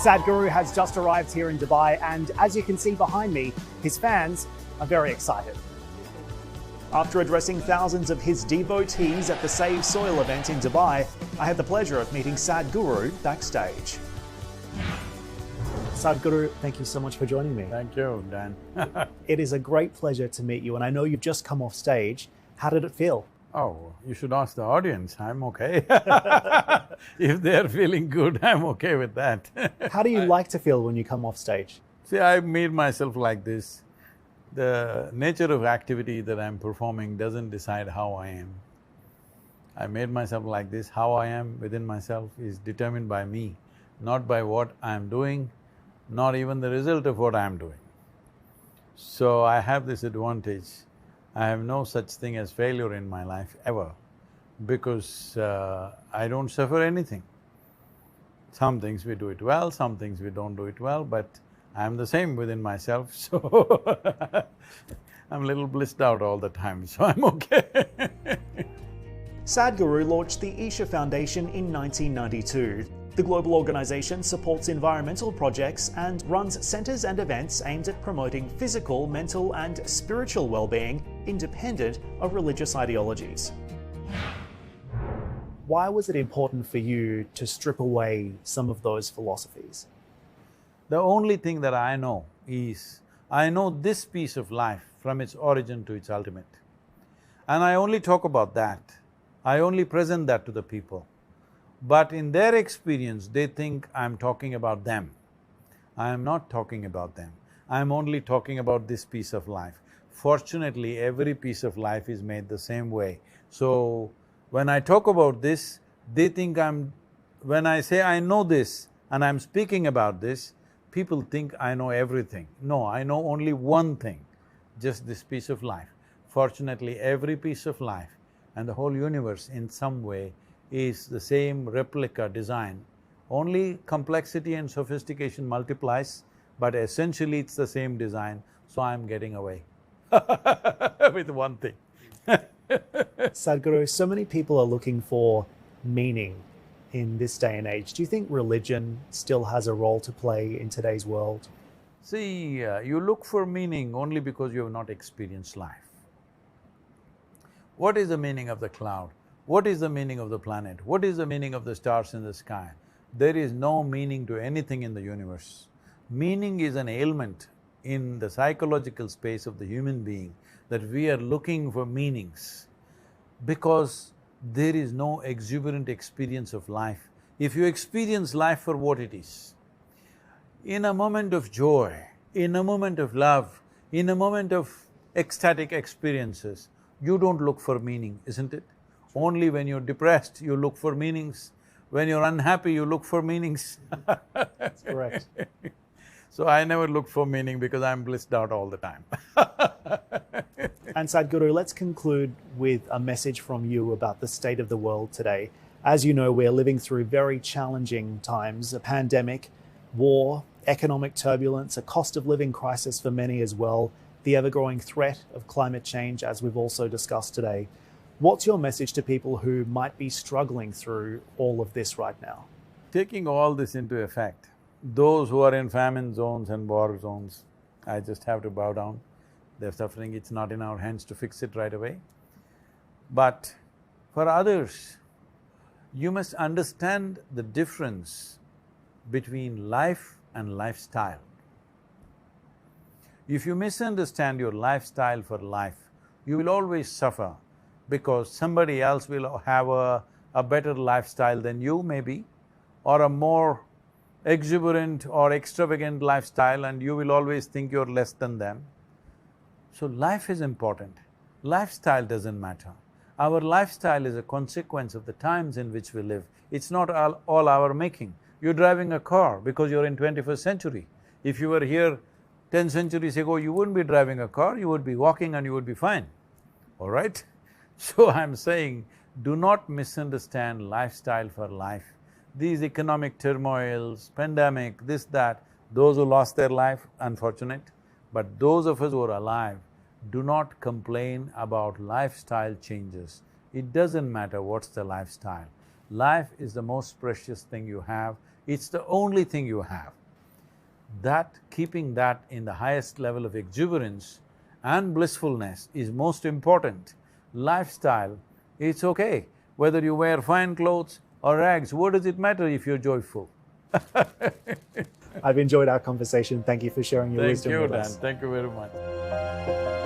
Sadhguru has just arrived here in Dubai, and as you can see behind me, his fans are very excited. After addressing thousands of his devotees at the Save Soil event in Dubai, I had the pleasure of meeting Sadhguru backstage. Sadhguru, thank you so much for joining me. Thank you, Dan. It is a great pleasure to meet you, and I know you've just come off stage. How did it feel? Oh, you should ask the audience. I'm okay. If they're feeling good, I'm okay with that. How do you like to feel when you come off stage? See, I made myself like this. The nature of activity that I'm performing doesn't decide how I am. I made myself like this. How I am within myself is determined by me, not by what I'm doing, not even the result of what I'm doing. So I have this advantage. I have no such thing as failure in my life ever, because I don't suffer anything. Some things we do it well, some things we don't do it well, but I'm the same within myself, so I'm a little blissed out all the time, so I'm okay. Sadhguru launched the Isha Foundation in 1992. The global organization supports environmental projects and runs centers and events aimed at promoting physical, mental, and spiritual well-being independent of religious ideologies. Why was it important for you to strip away some of those philosophies? The only thing that I know is, I know this piece of life from its origin to its ultimate. And I only talk about that. I only present that to the people. But in their experience, they think I'm talking about them. I am not talking about them. I'm only talking about this piece of life. Fortunately, every piece of life is made the same way. So, when I talk about this, they think when I say I know this and I'm speaking about this, people think I know everything. No, I know only one thing, just this piece of life. Fortunately, every piece of life and the whole universe in some way is the same replica design. Only complexity and sophistication multiplies, but essentially it's the same design, so I'm getting away with one thing. Sadhguru, so many people are looking for meaning in this day and age. Do you think religion still has a role to play in today's world? See, you look for meaning only because you have not experienced life. What is the meaning of the cloud? What is the meaning of the planet? What is the meaning of the stars in the sky? There is no meaning to anything in the universe. Meaning is an ailment in the psychological space of the human being, that we are looking for meanings because there is no exuberant experience of life. If you experience life for what it is, in a moment of joy, in a moment of love, in a moment of ecstatic experiences, you don't look for meaning, isn't it? Only when you're depressed, you look for meanings. When you're unhappy, you look for meanings. That's correct. So I never look for meaning because I'm blissed out all the time. And Sadhguru, let's conclude with a message from you about the state of the world today. As you know, we're living through very challenging times, a pandemic, war, economic turbulence, a cost of living crisis for many as well, the ever-growing threat of climate change, as we've also discussed today. What's your message to people who might be struggling through all of this right now? Taking all this into effect, those who are in famine zones and war zones, I just have to bow down. They're suffering, it's not in our hands to fix it right away. But for others, you must understand the difference between life and lifestyle. If you misunderstand your lifestyle for life, you will always suffer, because somebody else will have a better lifestyle than you maybe, or a more exuberant or extravagant lifestyle, and you will always think you're less than them. So life is important, lifestyle doesn't matter. Our lifestyle is a consequence of the times in which we live. It's not all our making. You're driving a car because you're in 21st century. If you were here 10 centuries ago, you wouldn't be driving a car, you would be walking and you would be fine, all right? So I'm saying, do not misunderstand lifestyle for life. These economic turmoils, pandemic, this, that, those who lost their life, unfortunate. But those of us who are alive, do not complain about lifestyle changes. It doesn't matter what's the lifestyle. Life is the most precious thing you have, it's the only thing you have. Keeping that in the highest level of exuberance and blissfulness is most important. Lifestyle, it's okay. Whether you wear fine clothes or rags, what does it matter if you're joyful? I've enjoyed our conversation. Thank you for sharing your wisdom with us. Thank you, Dan. Thank you very much.